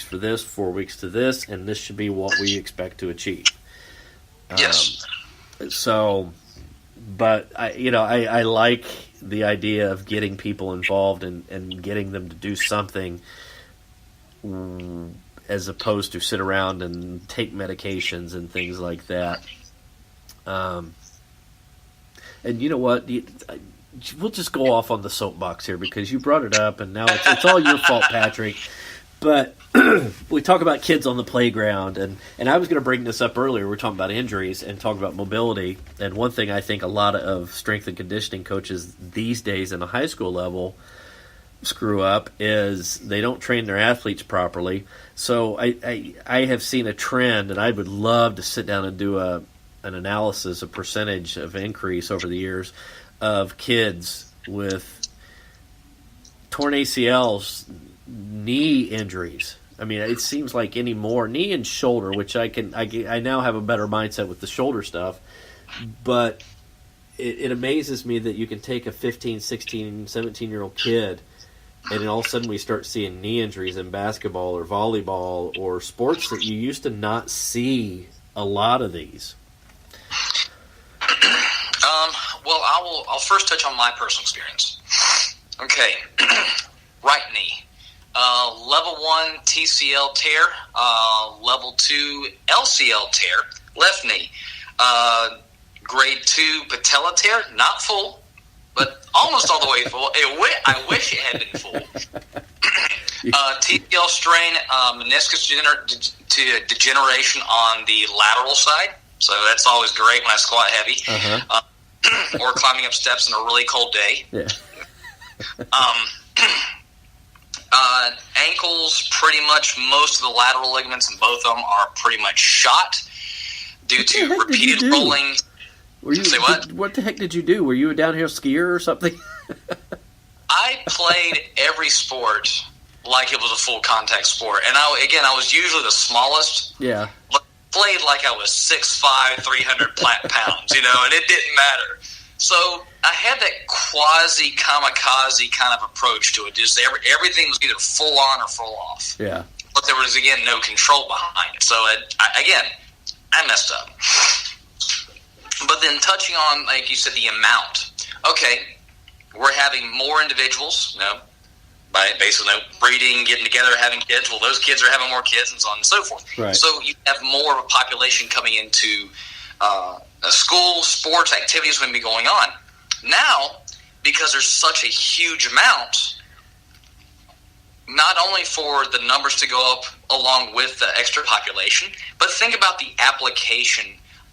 for this, 4 weeks to this, and this should be what we expect to achieve. Yes. So, but I like the idea of getting people involved and getting them to do something, as opposed to sit around and take medications and things like that. And you know what? We'll just go off on the soapbox here because you brought it up, and now it's all your fault, Patrick. But we talk about kids on the playground, and I was going to bring this up earlier. We were talking about injuries and talking about mobility. And one thing I think a lot of strength and conditioning coaches these days in the high school level screw up is they don't train their athletes properly. So I have seen a trend, and I would love to sit down and do an analysis, a percentage of increase over the years of kids with torn ACLs, knee injuries. I mean, it seems like anymore knee and shoulder, which I now have a better mindset with the shoulder stuff, but it amazes me that you can take a 15, 16, 17-year-old kid and then all of a sudden we start seeing knee injuries in basketball or volleyball or sports that you used to not see a lot of these. Well, I'll first touch on my personal experience. Okay, right knee. Level 1 TCL tear, level 2 LCL tear, left knee. Grade 2 patella tear, not full, but almost all the way full. I wish it had been full. TCL strain, meniscus degeneration on the lateral side, so that's always great when I squat heavy. Uh-huh. Or climbing up steps on a really cold day. Yeah. Ankles, pretty much most of the lateral ligaments in both of them are pretty much shot due to repeated rolling. Say what? What the heck did you do? Were you a downhill skier or something? I played every sport like it was a full contact sport. And I was usually the smallest. Yeah. But played like I was 6'5", 300 pounds, and it didn't matter. So I had that quasi-kamikaze kind of approach to it. Just everything was either full on or full off. Yeah. But there was, again, no control behind it. So, I messed up. But then touching on, like you said, the amount. Okay, we're having more individuals, by basically breeding, getting together, having kids. Well, those kids are having more kids, and so on and so forth. Right. So you have more of a population coming into school, sports, activities going to be going on. Now, because there's such a huge amount, not only for the numbers to go up along with the extra population, but think about the application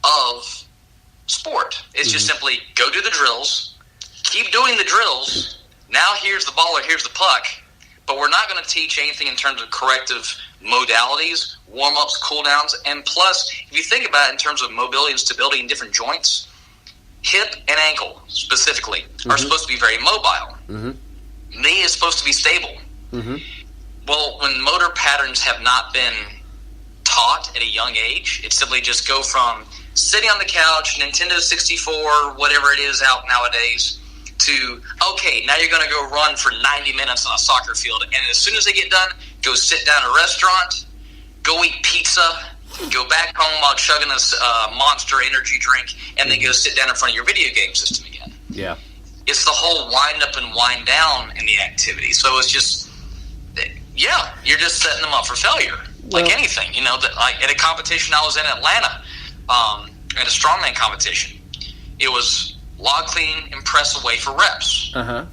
of sport. It's just simply go do the drills, keep doing the drills. Now here's the ball or here's the puck, but we're not going to teach anything in terms of corrective modalities, warm-ups, cool-downs, and plus, if you think about it in terms of mobility and stability in different joints, hip and ankle specifically are supposed to be very mobile. Mm-hmm. Knee is supposed to be stable. Mm-hmm. Well, when motor patterns have not been taught at a young age, it's simply just go from sitting on the couch, Nintendo 64, whatever it is out nowadays, to, okay, now you're going to go run for 90 minutes on a soccer field, and as soon as they get done, go sit down at a restaurant, go eat pizza, go back home while chugging a Monster energy drink, and then go sit down in front of your video game system again. Yeah. It's the whole wind up and wind down in the activity. So it's just, you're just setting them up for failure. Like anything, like at a competition I was in Atlanta, at a strongman competition, it was log clean and press away for reps. Uh-huh.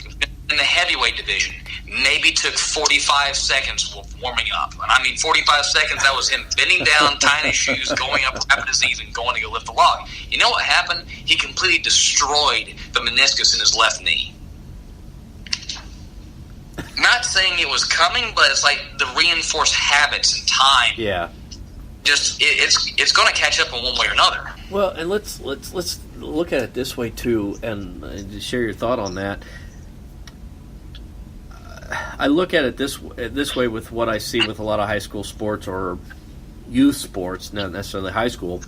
In the heavyweight division, maybe took 45 seconds warming up. And I mean 45 seconds, that was him bending down, tying his shoes, going up rapid his knees, and going to go lift the log. You know what happened? He completely destroyed the meniscus in his left knee. Not saying it was coming, but it's like the reinforced habits and time. Yeah. Just it's going to catch up in one way or another. Well, and let's look at it this way too, and share your thought on that. I look at it this way with what I see with a lot of high school sports or youth sports, not necessarily high school,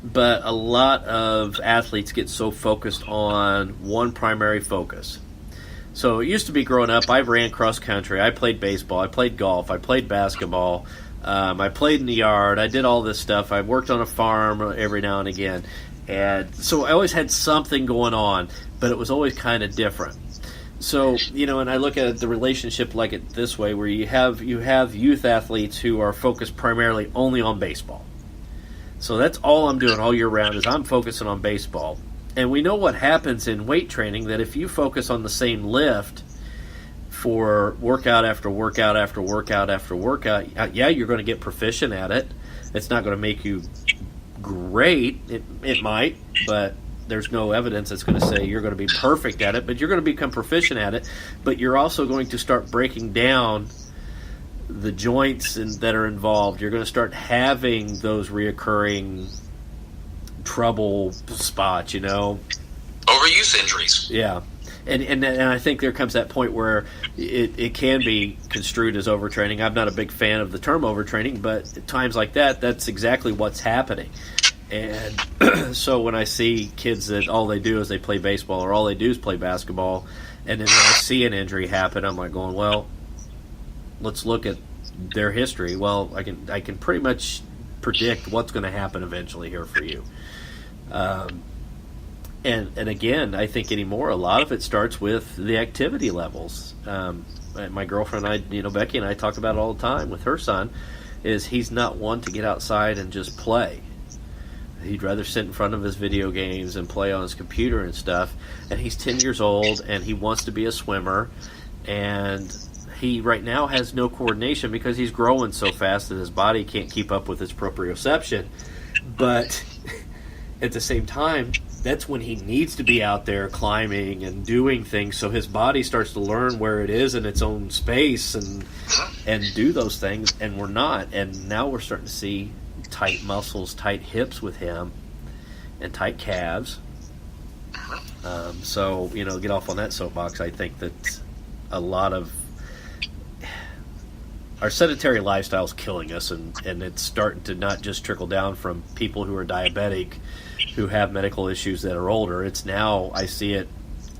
but a lot of athletes get so focused on one primary focus. So it used to be growing up, I ran cross country, I played baseball, I played golf, I played basketball, I played in the yard, I did all this stuff. I worked on a farm every now and again. And so I always had something going on, but it was always kind of different. So, and I look at the relationship like it this way, where you have youth athletes who are focused primarily only on baseball. So that's all I'm doing all year round is I'm focusing on baseball. And we know what happens in weight training, that if you focus on the same lift for workout after workout after workout after workout, yeah, you're going to get proficient at it. It's not going to make you great. It might, but there's no evidence that's going to say you're going to be perfect at it, but you're going to become proficient at it. But you're also going to start breaking down the joints that are involved. You're going to start having those reoccurring trouble spots, Overuse injuries. Yeah. And I think there comes that point where it can be construed as overtraining. I'm not a big fan of the term overtraining, but at times like that, that's exactly what's happening. And so when I see kids that all they do is they play baseball or all they do is play basketball, and then when I see an injury happen, I'm like going, well, let's look at their history. Well, I can pretty much predict what's going to happen eventually here for you. And again, I think anymore, a lot of it starts with the activity levels. My girlfriend and I, Becky and I talk about it all the time with her son, is he's not one to get outside and just play. He'd rather sit in front of his video games and play on his computer and stuff. And he's 10 years old, and he wants to be a swimmer. And he right now has no coordination because he's growing so fast that his body can't keep up with his proprioception. But at the same time, that's when he needs to be out there climbing and doing things, so his body starts to learn where it is in its own space and do those things, and we're not. And now we're starting to see tight muscles, tight hips with him, and tight calves. So, get off on that soapbox. I think that a lot of our sedentary lifestyle is killing us, and it's starting to not just trickle down from people who are diabetic, who have medical issues that are older. It's now, I see it,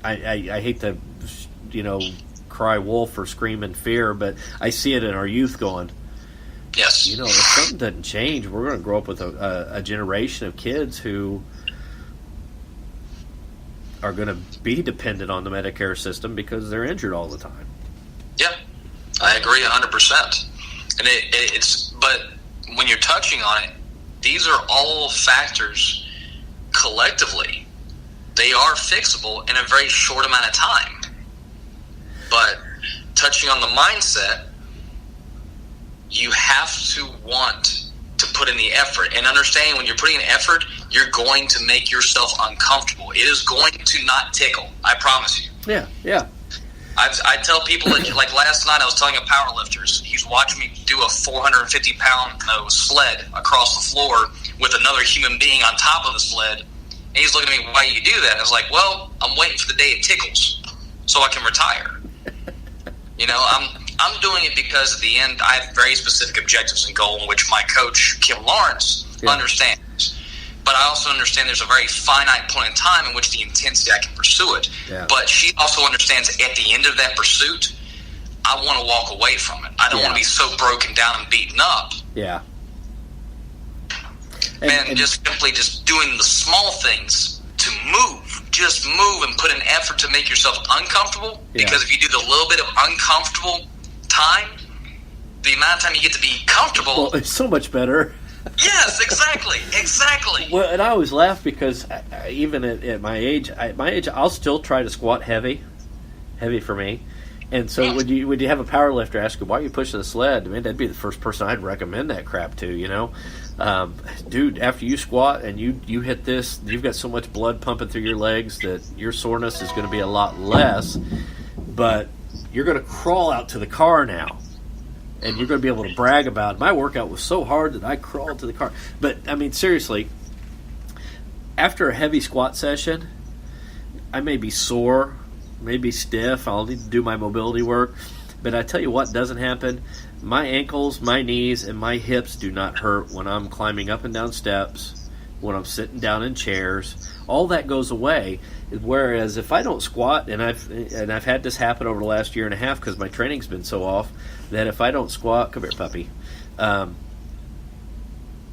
I hate to, cry wolf or scream in fear, but I see it in our youth going, yes, if something doesn't change, we're going to grow up with a generation of kids who are going to be dependent on the Medicare system because they're injured all the time. Yeah, I agree 100%. And but when you're touching on it, these are all factors collectively. They are fixable in a very short amount of time. But touching on the mindset, you have to want to put in the effort, and understanding when you're putting in effort, you're going to make yourself uncomfortable. It is going to not tickle. I promise you. Yeah. I tell people that, like last night, I was telling a powerlifter, he's watching me do a 450-pound sled across the floor with another human being on top of the sled, and he's looking at me, why do you do that? I was like, well, I'm waiting for the day it tickles so I can retire. I'm doing it because at the end, I have very specific objectives and goals, in which my coach, Kim Lawrence, understands. But I also understand there's a very finite point in time in which the intensity I can pursue it. Yeah. But she also understands at the end of that pursuit, I want to walk away from it. I don't want to be so broken down and beaten up. Yeah. And just simply just doing the small things to move. Just move and put an effort to make yourself uncomfortable. Yeah. Because if you do the little bit of uncomfortable time, the amount of time you get to be comfortable... Well, it's so much better. Yes, exactly. Well, and I always laugh because even at my age, I'll still try to squat heavy for me. And so when you have a power lifter ask you, why are you pushing the sled? Man, that'd be the first person I'd recommend that crap to, dude, after you squat and you hit this, you've got so much blood pumping through your legs that your soreness is going to be a lot less, but you're going to crawl out to the car now. And you're going to be able to brag about, my workout was so hard that I crawled to the car. But, I mean, seriously, after a heavy squat session, I may be sore, maybe stiff. I'll need to do my mobility work. But I tell you what doesn't happen. My ankles, my knees, and my hips do not hurt when I'm climbing up and down steps when I'm sitting down in chairs. All that goes away. Whereas if I don't squat, and I've had this happen over the last year and a half because my training's been so off, that if I don't squat, come here, puppy.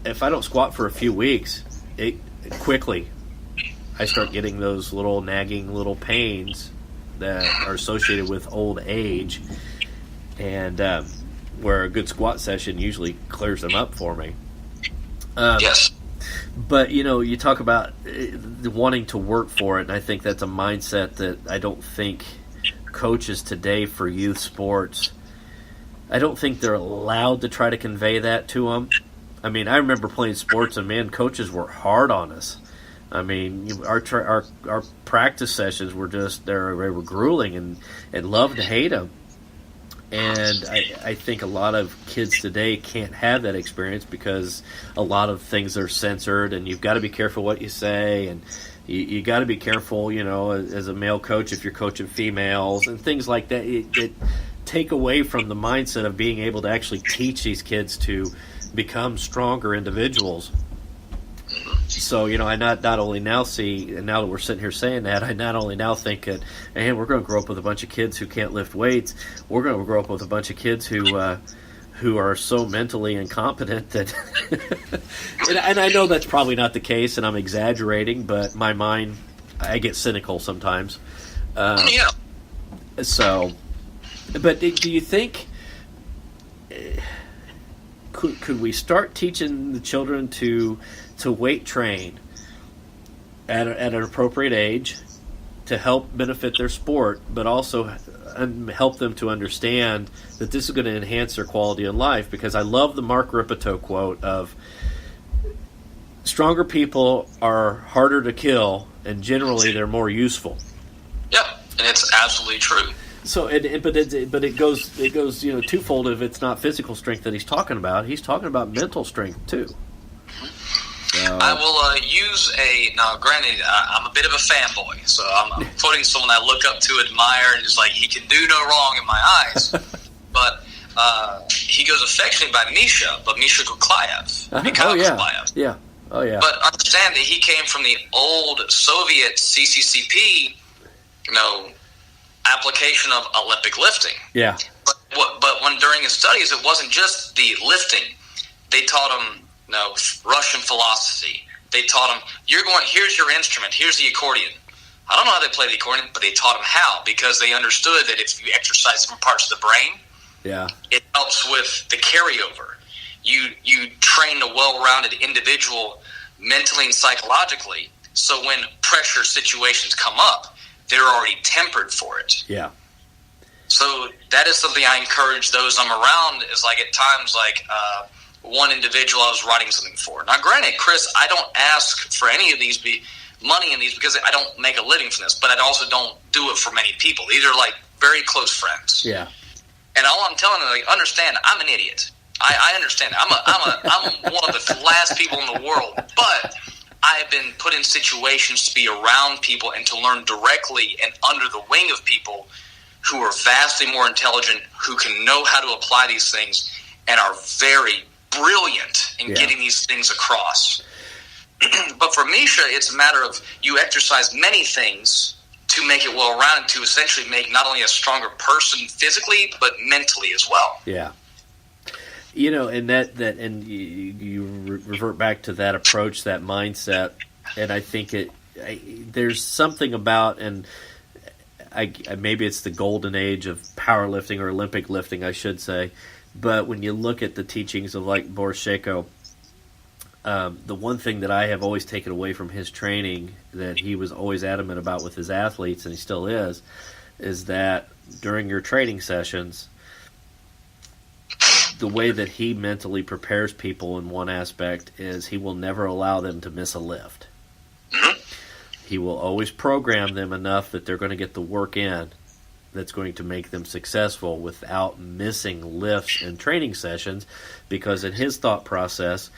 If I don't squat for a few weeks, quickly I start getting those little nagging little pains that are associated with old age, and where a good squat session usually clears them up for me. Yes. But, you talk about wanting to work for it, and I think that's a mindset that I don't think coaches today for youth sports, I don't think they're allowed to try to convey that to them. I mean, I remember playing sports, and, man, coaches were hard on us. I mean, our practice sessions were just, they were grueling, and loved to hate them. And I think a lot of kids today can't have that experience because a lot of things are censored, and you've got to be careful what you say, and you got to be careful, as a male coach if you're coaching females and things like that. It take away from the mindset of being able to actually teach these kids to become stronger individuals. So, I not only now see, and now that we're sitting here saying that, I not only now think that, man, we're going to grow up with a bunch of kids who can't lift weights. We're going to grow up with a bunch of kids who are so mentally incompetent that, and I know that's probably not the case, and I'm exaggerating, but my mind, I get cynical sometimes. Yeah. So, but do you think, could we start teaching the children to weight train at an appropriate age to help benefit their sport, but also help them to understand that this is going to enhance their quality of life? Because I love the Mark Ripito quote of, stronger people are harder to kill, and generally they're more useful. Yeah, and it's absolutely true. So, but it goes twofold. If it's not physical strength that he's talking about mental strength too. I will use now granted, I'm a bit of a fanboy, so I'm quoting someone I look up to, admire, and is like, he can do no wrong in my eyes. But he goes affectionately by Misha Kuklayev. Kuklayev. Yeah. Oh, yeah. But understand that he came from the old Soviet CCCP, application of Olympic lifting. Yeah. But when during his studies, it wasn't just the lifting. They taught him Russian philosophy. They taught him, here's your instrument, here's the accordion. I don't know how they play the accordion, but they taught him how, because they understood that if you exercise different parts of the brain, it helps with the carryover. You train a well-rounded individual mentally and psychologically, so when pressure situations come up, they're already tempered for it. Yeah. So that is something I encourage those I'm around, is like at times, like one individual I was writing something for. Now, granted, Chris, I don't ask for any of these money in these because I don't make a living from this, but I also don't do it for many people. These are like very close friends. Yeah. And all I'm telling them, like, understand, I'm an idiot. I understand. I'm one of the last people in the world, but I have been put in situations to be around people and to learn directly and under the wing of people who are vastly more intelligent, who can know how to apply these things, and are very brilliant in getting these things across. But for Misha, it's a matter of you exercise many things to make it well-rounded, to essentially make not only a stronger person physically, but mentally as well. Yeah. And you revert back to that approach, that mindset, and I think there's something about, and maybe it's the golden age of powerlifting or Olympic lifting, I should say, but when you look at the teachings of like Boris Shako, the one thing that I have always taken away from his training that he was always adamant about with his athletes, and he still is that during your training sessions, the way that he mentally prepares people in one aspect is he will never allow them to miss a lift. He will always program them enough that they're going to get the work in that's going to make them successful without missing lifts and training sessions, because in his thought process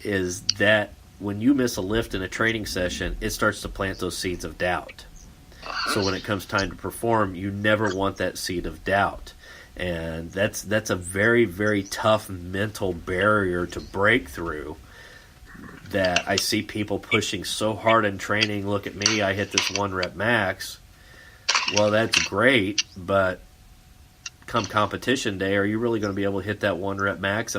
is that when you miss a lift in a training session, it starts to plant those seeds of doubt. So when it comes time to perform, you never want that seed of doubt. And that's a very, very tough mental barrier to break through, that I see people pushing so hard in training. Look at me, I hit this 1 rep max. Well, that's great, but come competition day, are you really going to be able to hit that 1 rep max?